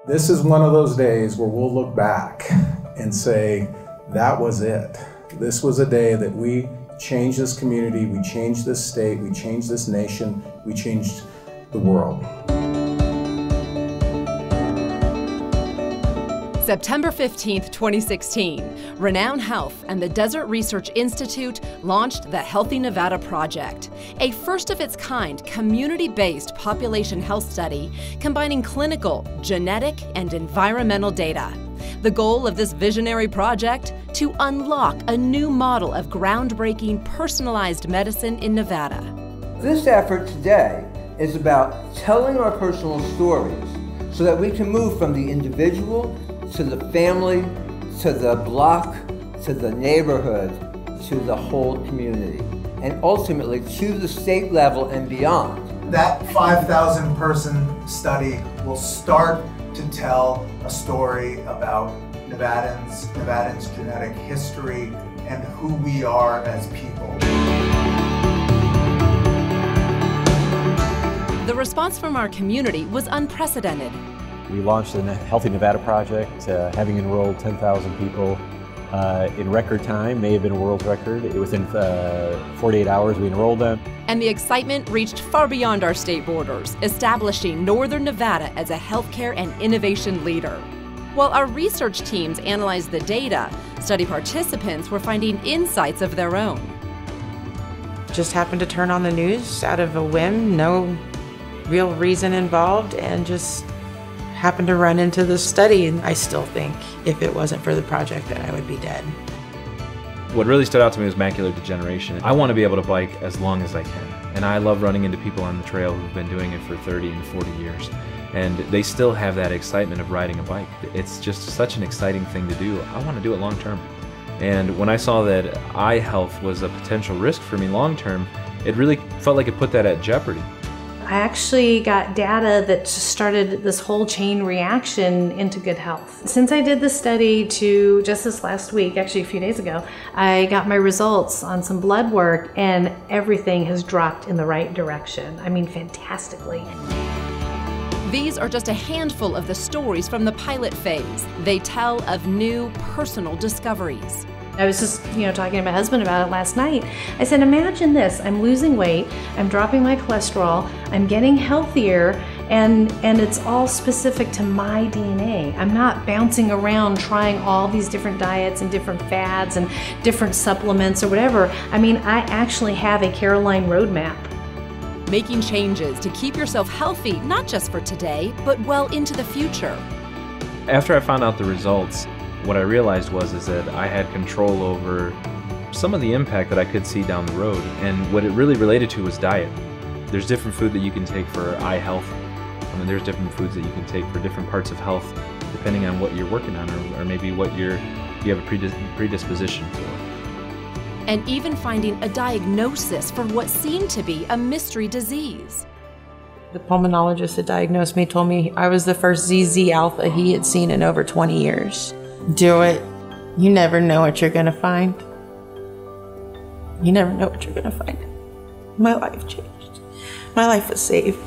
This is one of those days where we'll look back and say, that was it. This was a day that we changed this community, we changed this state, we changed this nation, we changed the world. September 15th, 2016, Renown Health and the Desert Research Institute launched the Healthy Nevada Project, a first-of-its-kind community-based population health study combining clinical, genetic, and environmental data. The goal of this visionary project? To unlock a new model of groundbreaking personalized medicine in Nevada. This effort today is about telling our personal stories so that we can move from the individual to the family, to the block, to the neighborhood, to the whole community, and ultimately to the state level and beyond. That 5,000 person study will start to tell a story about Nevadans' genetic history, and who we are as people. The response from our community was unprecedented. We launched the Healthy Nevada Project, having enrolled 10,000 people in record time. May have been a world record. Within 48 hours we enrolled them. And the excitement reached far beyond our state borders, establishing Northern Nevada as a healthcare and innovation leader. While our research teams analyzed the data, study participants were finding insights of their own. Just happened to turn on the news out of a whim, no real reason involved, and just happened to run into this study. And I still think if it wasn't for the project that I would be dead. What really stood out to me was macular degeneration. I want to be able to bike as long as I can. And I love running into people on the trail who've been doing it for 30 and 40 years. And they still have that excitement of riding a bike. It's just such an exciting thing to do. I want to do it long term. And when I saw that eye health was a potential risk for me long term, it really felt like it put that at jeopardy. I actually got data that started this whole chain reaction into good health. Since I did the study to just this last week, actually a few days ago, I got my results on some blood work and everything has dropped in the right direction. I mean, fantastically. These are just a handful of the stories from the pilot phase. They tell of new personal discoveries. I was just, talking to my husband about it last night. I said, imagine this, I'm losing weight, I'm dropping my cholesterol, I'm getting healthier, and it's all specific to my DNA. I'm not bouncing around trying all these different diets and different fads and different supplements or whatever. I mean, I actually have a Caroline roadmap. Making changes to keep yourself healthy, not just for today, but well into the future. After I found out the results, what I realized is that I had control over some of the impact that I could see down the road, and what it really related to was diet. There's different food that you can take for eye health. I mean, there's different foods that you can take for different parts of health, depending on what you're working on, or maybe what you have a predisposition for. And even finding a diagnosis for what seemed to be a mystery disease. The pulmonologist that diagnosed me told me I was the first ZZ alpha he had seen in over 20 years. Do it. You never know what you're going to find. You never know what you're going to find. My life changed. My life was saved.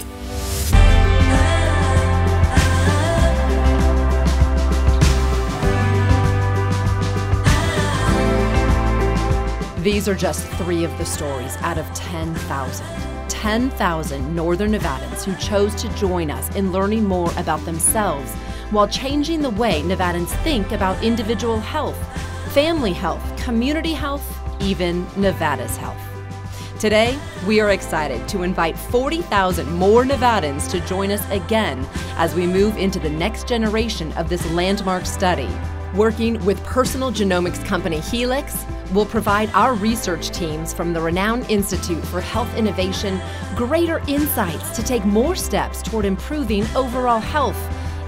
These are just 3 of the stories out of 10,000. 10,000 Northern Nevadans who chose to join us in learning more about themselves while changing the way Nevadans think about individual health, family health, community health, even Nevada's health. Today, we are excited to invite 40,000 more Nevadans to join us again as we move into the next generation of this landmark study. Working with personal genomics company Helix, we'll provide our research teams from the Renown Institute for Health Innovation greater insights to take more steps toward improving overall health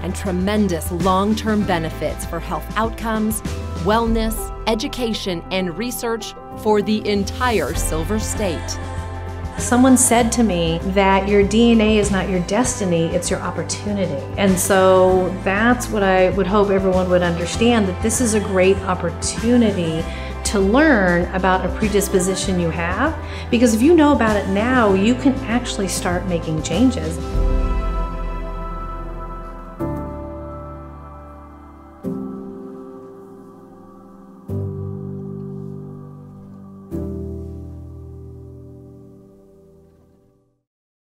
and tremendous long-term benefits for health outcomes, wellness, education, and research for the entire Silver State. Someone said to me that your DNA is not your destiny, it's your opportunity. And so that's what I would hope everyone would understand, that this is a great opportunity to learn about a predisposition you have, because if you know about it now, you can actually start making changes.